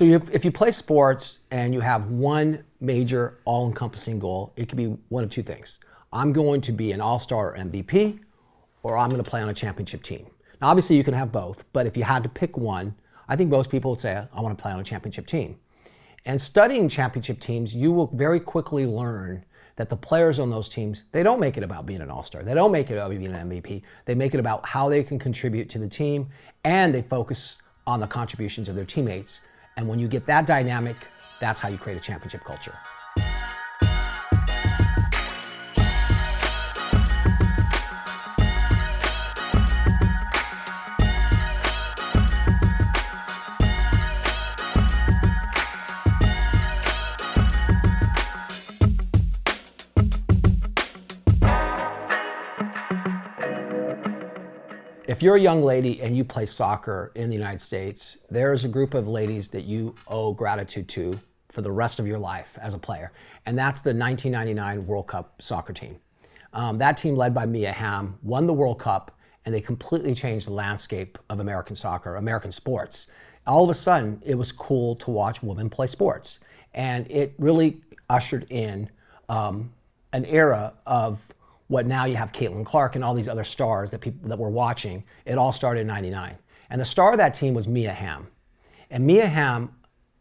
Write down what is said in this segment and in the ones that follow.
So if you play sports and you have one major all-encompassing goal, it could be one of two things. I'm going to be an all-star or MVP, or I'm going to play on a championship team. Now, obviously, you can have both, but if you had to pick one, I think most people would say, I want to play on a championship team. And studying championship teams, you will very quickly learn that the players on those teams, they don't make it about being an all-star. They don't make it about being an MVP. They make it about how they can contribute to the team, and they focus on the contributions of their teammates. And when you get that dynamic, that's how you create a championship culture. If you're a young lady and you play soccer in the United States, there's a group of ladies that you owe gratitude to for the rest of your life as a player, and that's the 1999 World Cup soccer team. That team, led by Mia Hamm, won the World Cup, and they completely changed the landscape of American soccer, American sports. All of a sudden, it was cool to watch women play sports, and it really ushered in an era of what now you have Caitlin Clark and all these other stars that people that we're watching. It all started in '99. And the star of that team was Mia Hamm. And Mia Hamm,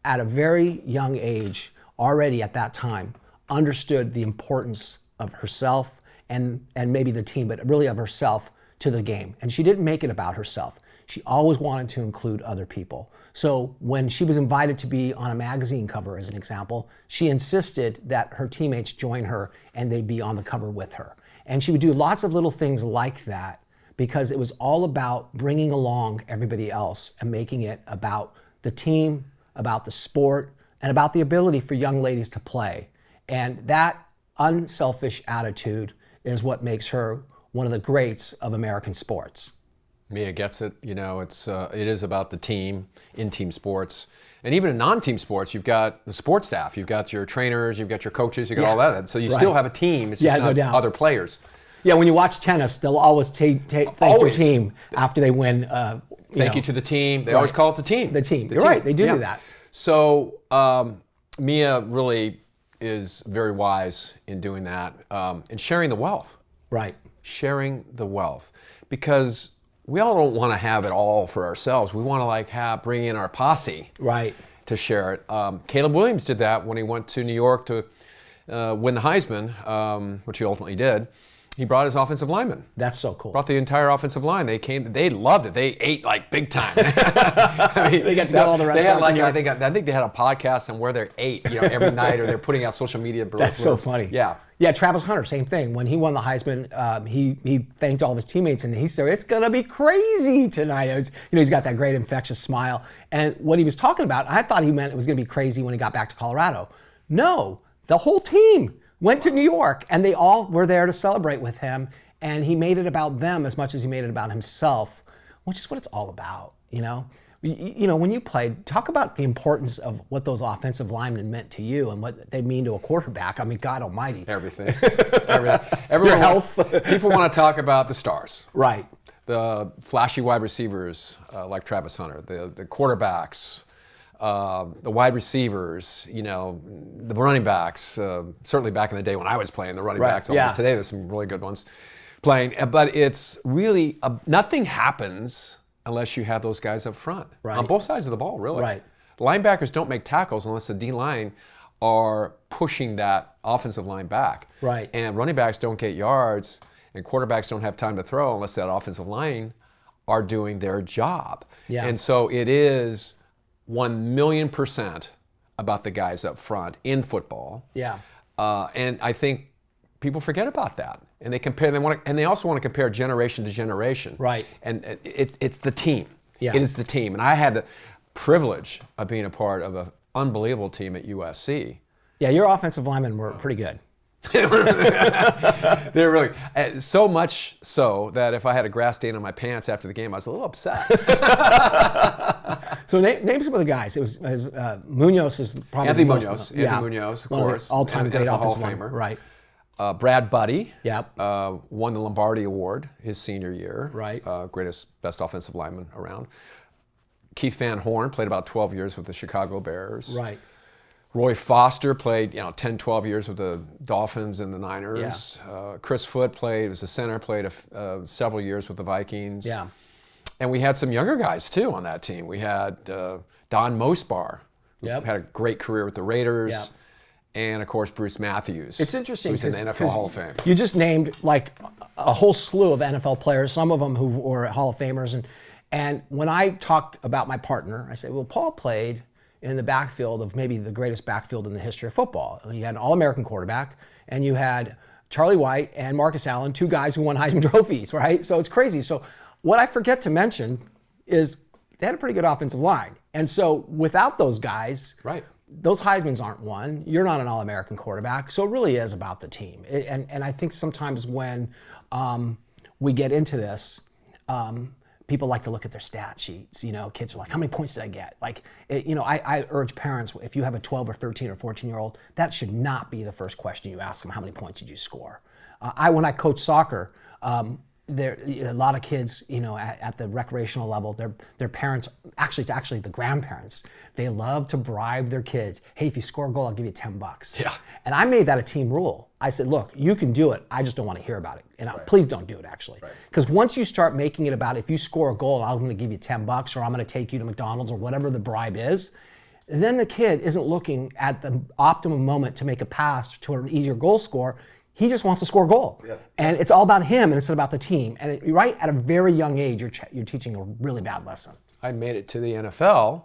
at a very young age, already at that time, understood the importance of herself and maybe the team, but really of herself to the game. And she didn't make it about herself. She always wanted to include other people. So when she was invited to be on a magazine cover, as an example, she insisted that her teammates join her and they'd be on the cover with her. And she would do lots of little things like that because it was all about bringing along everybody else and making it about the team, about the sport, and about the ability for young ladies to play. And that unselfish attitude is what makes her one of the greats of American sports. Mia gets it. You know, it is about the team in team sports. And even in non-team sports, you've got the support staff, you've got your trainers, you've got your coaches, you've got all that. So you still have a team, it's just not other players. Yeah, when you watch tennis, they'll always thank their team after they win. Thank you to the team. They always call it the team. The team. You're right, they do that. So Mia really is very wise in doing that and sharing the wealth. Right. Sharing the wealth. Because we all don't want to have it all for ourselves. We want to bring in our posse, right, to share it. Caleb Williams did that when he went to New York to win the Heisman, which he ultimately did. He brought his offensive linemen. That's so cool. Brought the entire offensive line. They came. They loved it. They ate like big time. I mean, they got to go to all the restaurants. I think they had a podcast on where they ate, every night, or they're putting out social media. That's so funny. Yeah. Yeah, Travis Hunter, same thing. When he won the Heisman, he thanked all of his teammates, and he said, "It's gonna be crazy tonight." He's got that great infectious smile. And what he was talking about, I thought he meant it was gonna be crazy when he got back to Colorado. No, the whole team went to New York, and they all were there to celebrate with him. And he made it about them as much as he made it about himself, which is what it's all about. When you played, talk about the importance of what those offensive linemen meant to you and what they mean to a quarterback. I mean, God almighty. Everything. Your health. People want to talk about the stars. Right. The flashy wide receivers like Travis Hunter, the quarterbacks, the wide receivers, the running backs. Certainly back in the day when I was playing, the running backs. Yeah. Today there's some really good ones playing. But it's really, nothing happens unless you have those guys up front. Right. On both sides of the ball, really. Right. Linebackers don't make tackles unless the D-line are pushing that offensive line back. Right. And running backs don't get yards, and quarterbacks don't have time to throw unless that offensive line are doing their job. Yeah. And so it is 1,000,000% about the guys up front in football. Yeah. And I think people forget about that. And they compare. And they also want to compare generation to generation. Right. And it's the team. Yeah. It is the team. And I had the privilege of being a part of an unbelievable team at USC. Yeah, your offensive linemen were pretty good. They're really so much so that if I had a grass stain on my pants after the game, I was a little upset. So name some of the guys. It was Munoz is probably Anthony Munoz. Anthony Munoz, of course, all-time great Hall offensive of Famer. Right. Brad Buddy. Yep. Won the Lombardi Award his senior year. Right. Best offensive lineman around. Keith Van Horn played about 12 years with the Chicago Bears. Right. Roy Foster played 10, 12 years with the Dolphins and the Niners. Yeah. Chris Foote was a center, played several years with the Vikings. Yeah. And we had some younger guys too on that team. We had Don Mosbar, who had a great career with the Raiders. Yep. And of course, Bruce Matthews. It's interesting who's in the NFL Hall of Fame. You just named like a whole slew of NFL players, some of them who were Hall of Famers. And when I talk about my partner, I say, well, Paul played in the backfield of maybe the greatest backfield in the history of football. You had an All-American quarterback, and you had Charlie White and Marcus Allen, two guys who won Heisman trophies, right? So it's crazy. So what I forget to mention is they had a pretty good offensive line. And so without those guys, right, those Heismans aren't won. You're not an All-American quarterback. So it really is about the team. And I think sometimes when we get into this, people like to look at their stat sheets. Kids are like, how many points did I get? Like, I urge parents, if you have a 12 or 13 or 14-year-old, that should not be the first question you ask them, how many points did you score? When I coach soccer, a lot of kids, at the recreational level, their parents, it's actually the grandparents, they love to bribe their kids. Hey, if you score a goal, I'll give you $10. Yeah. And I made that a team rule. I said, look, you can do it. I just don't want to hear about it. And please don't do it, actually. Because once you start making it about, if you score a goal, I'm going to give you $10, or I'm going to take you to McDonald's, or whatever the bribe is, then the kid isn't looking at the optimum moment to make a pass to an easier goal score. He just wants to score a goal. Yeah. And it's all about him, and it's about the team. And right at a very young age, you're teaching a really bad lesson. I made it to the NFL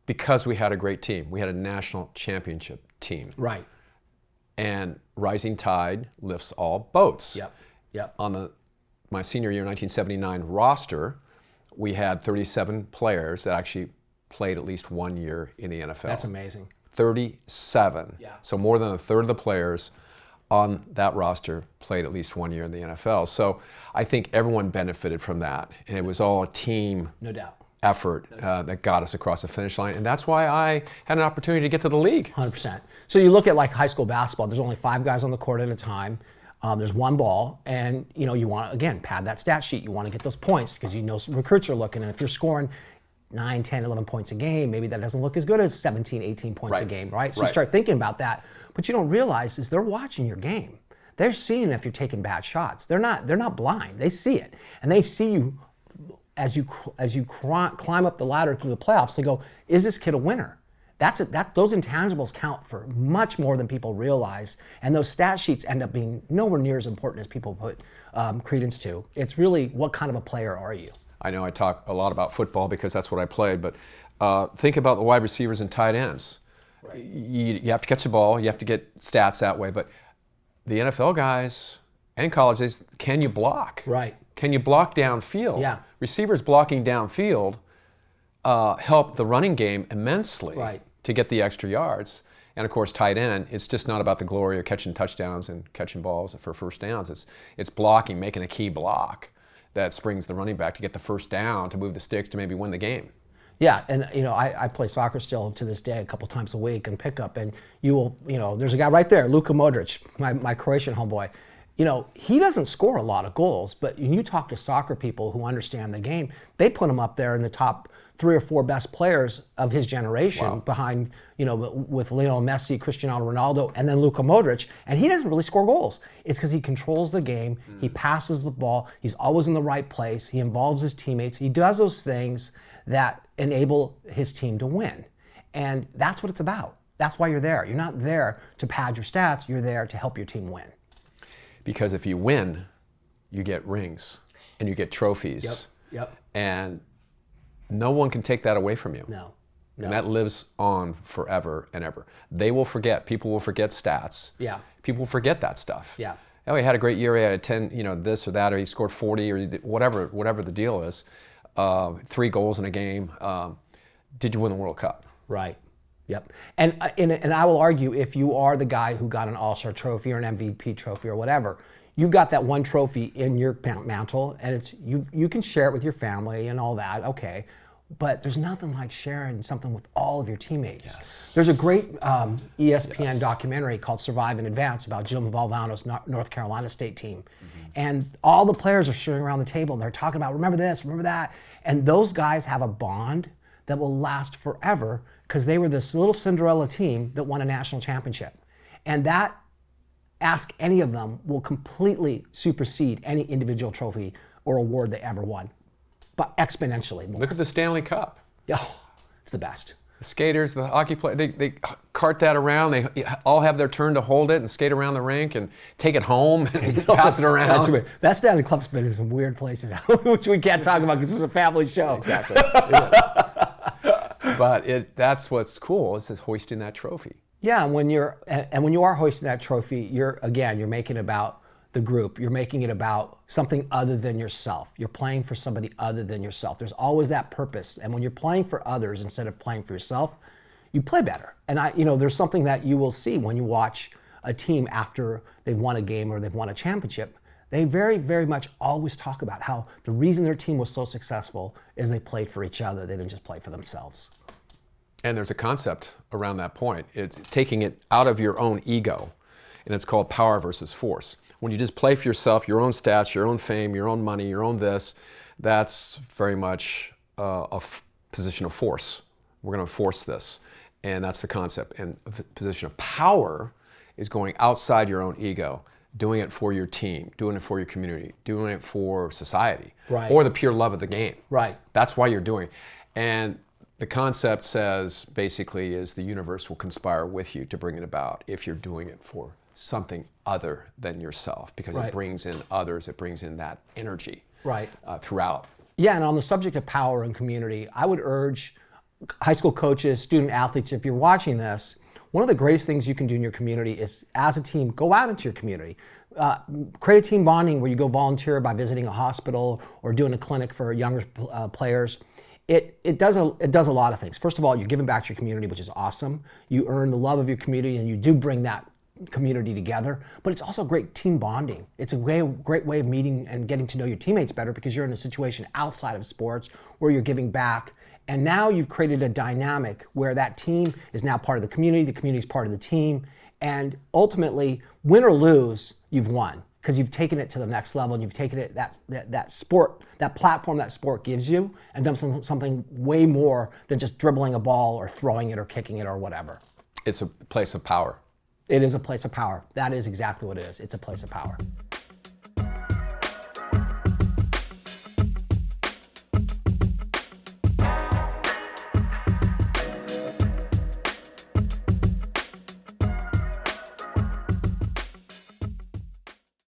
because we had a great team. We had a national championship team. Right. And rising tide lifts all boats. Yep. On my senior year 1979 roster, we had 37 players that actually played at least 1 year in the NFL. That's amazing. 37. Yeah. So more than a third of the players on that roster played at least 1 year in the NFL. So I think everyone benefited from that. And it was all a team no doubt effort that got us across the finish line. And that's why I had an opportunity to get to the league. 100%. So you look at like high school basketball, there's only 5 guys on the court at a time. There's one ball, and you want to, again, pad that stat sheet. You want to get those points because some recruits are looking, and if you're scoring 9, 10, 11 points a game, maybe that doesn't look as good as 17, 18 points a game, right? So you start thinking about that. But you don't realize is they're watching your game. They're seeing if you're taking bad shots. They're not blind. They see it, and they see you as you climb up the ladder through the playoffs. They go, is this kid a winner? Those intangibles count for much more than people realize, and those stat sheets end up being nowhere near as important as people put credence to. It's really, what kind of a player are you? I know I talk a lot about football because that's what I played, but think about the wide receivers and tight ends. Right. You have to catch the ball, you have to get stats that way, but the NFL guys and college days, can you block? Right. Can you block downfield? Yeah. Receivers blocking downfield help the running game immensely to get the extra yards. And of course, tight end, it's just not about the glory of catching touchdowns and catching balls for first downs. It's blocking, making a key block that springs the running back to get the first down, to move the sticks, to maybe win the game. Yeah, and I play soccer still to this day a couple times a week and pick up, and there's a guy right there, Luka Modric, my Croatian homeboy. He doesn't score a lot of goals, but when you talk to soccer people who understand the game, they put him up there in the top 3 or 4 best players of his generation, behind, with Lionel Messi, Cristiano Ronaldo, and then Luka Modric, and he doesn't really score goals. It's because he controls the game, he passes the ball, he's always in the right place, he involves his teammates, he does those things that enable his team to win. And that's what it's about. That's why you're there. You're not there to pad your stats, you're there to help your team win. Because if you win, you get rings and you get trophies. Yep. And no one can take that away from you. No. And that lives on forever and ever. They will forget. People will forget stats. Yeah. People will forget that stuff. Yeah. Oh, he had a great year. He had 10, this or that, or he scored 40, or whatever the deal is. 3 goals in a game. Did you win the World Cup? Right. Yep. And I will argue, if you are the guy who got an All-Star trophy or an MVP trophy or whatever, you've got that one trophy in your mantle, and it's you can share it with your family and all that, okay. But there's nothing like sharing something with all of your teammates. Yes. There's a great ESPN documentary called Survive and Advance about Jim Valvano's North Carolina State team. And all the players are sitting around the table and they're talking about, remember this, remember that. And those guys have a bond that will last forever because they were this little Cinderella team that won a national championship. And that, ask any of them, will completely supersede any individual trophy or award they ever won, but exponentially more. Look at the Stanley Cup. Oh, it's the best. The skaters, the hockey players, they cart that around. They all have their turn to hold it and skate around the rink and take it home and pass it around. That Stanley Cup's been in some weird places, which we can't talk about because this is a family show. Exactly. But that's what's cool, is hoisting that trophy. Yeah, and when you are hoisting that trophy, you're making it about the group. You're making it about something other than yourself. You're playing for somebody other than yourself. There's always that purpose. And when you're playing for others instead of playing for yourself, you play better. And there's something that you will see when you watch a team after they've won a game or they've won a championship. They very, very much always talk about how the reason their team was so successful is they played for each other. They didn't just play for themselves. And there's a concept around that point. It's taking it out of your own ego, and it's called power versus force. When you just play for yourself, your own stats, your own fame, your own money, your own this, that's very much a position of force. We're going to force this, and that's the concept. And a position of power is going outside your own ego, doing it for your team, doing it for your community, doing it for society, right, or the pure love of the game. Right. That's why you're doing it. And the concept says, basically, is the universe will conspire with you to bring it about if you're doing it for something other than yourself, because right, it brings in others, it brings in that energy, right, throughout. Yeah, and on the subject of power and community, I would urge high school coaches, student athletes, if you're watching this, one of the greatest things you can do in your community is, as a team, go out into your community. Create a team bonding where you go volunteer by visiting a hospital or doing a clinic for younger players. It does a lot of things. First of all, you're giving back to your community, which is awesome. You earn the love of your community, and you do bring that community together. But it's also great team bonding. It's a great way of meeting and getting to know your teammates better, because you're in a situation outside of sports where you're giving back. And now you've created a dynamic where that team is now part of the community is part of the team. And ultimately, win or lose, you've won, because you've taken it to the next level, and you've taken it that sport, that platform that sport gives you, and done something way more than just dribbling a ball or throwing it or kicking it or whatever. It's a place of power. It is a place of power. That is exactly what it is. It's a place of power.